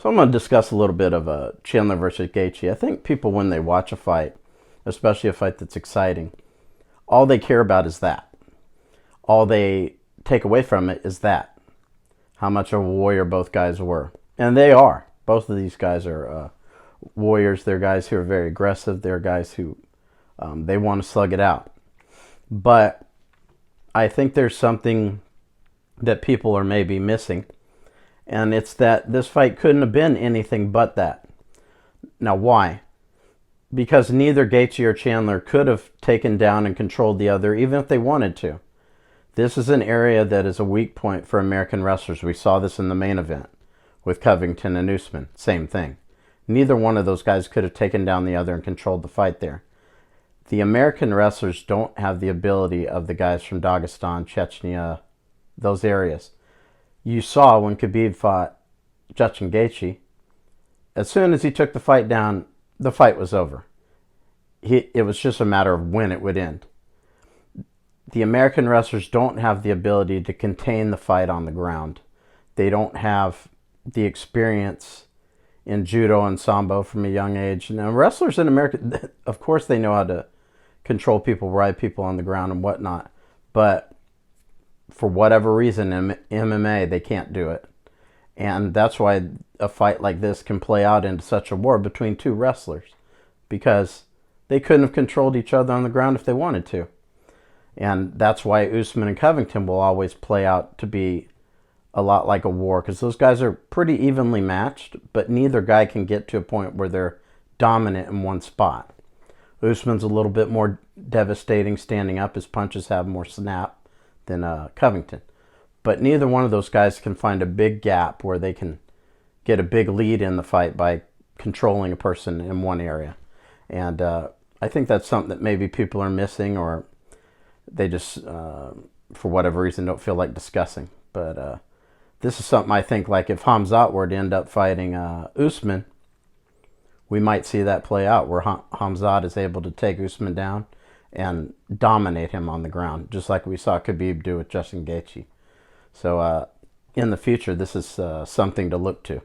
So I'm going to discuss a little bit of Chandler versus Gaethje. I think people, when they watch a fight, especially a fight that's exciting, all they care about is that. All they take away from it is that. How much of a warrior both guys were. And they are. Both of these guys are warriors. They're guys who are very aggressive. They're guys who they want to slug it out. But I think there's something that people are maybe missing. And it's that this fight couldn't have been anything but that. Now, why? Because neither Gaethje or Chandler could have taken down and controlled the other, even if they wanted to. This is an area that is a weak point for American wrestlers. We saw this in the main event with Covington and Usman. Same thing. Neither one of those guys could have taken down the other and controlled the fight there. The American wrestlers don't have the ability of the guys from Dagestan, Chechnya, those areas. You saw when Khabib fought Justin Gaethje, as soon as he took the fight down, the fight was over. It was just a matter of when it would end. The American wrestlers don't have the ability to contain the fight on the ground. They don't have the experience in judo and sambo from a young age. Now, wrestlers in America, of course, they know how to control people, ride people on the ground and whatnot. But for whatever reason, in MMA, they can't do it. And that's why a fight like this can play out into such a war between two wrestlers. Because they couldn't have controlled each other on the ground if they wanted to. And that's why Usman and Covington will always play out to be a lot like a war. Because those guys are pretty evenly matched. But neither guy can get to a point where they're dominant in one spot. Usman's a little bit more devastating standing up. His punches have more snap than Covington. But neither one of those guys can find a big gap where they can get a big lead in the fight by controlling a person in one area. And I think that's something that maybe people are missing, or they just, for whatever reason, don't feel like discussing. But this is something I think, like if Khamzat were to end up fighting Usman, we might see that play out, where Khamzat is able to take Usman down and dominate him on the ground, just like we saw Khabib do with Justin Gaethje. So in the future, this is something to look to.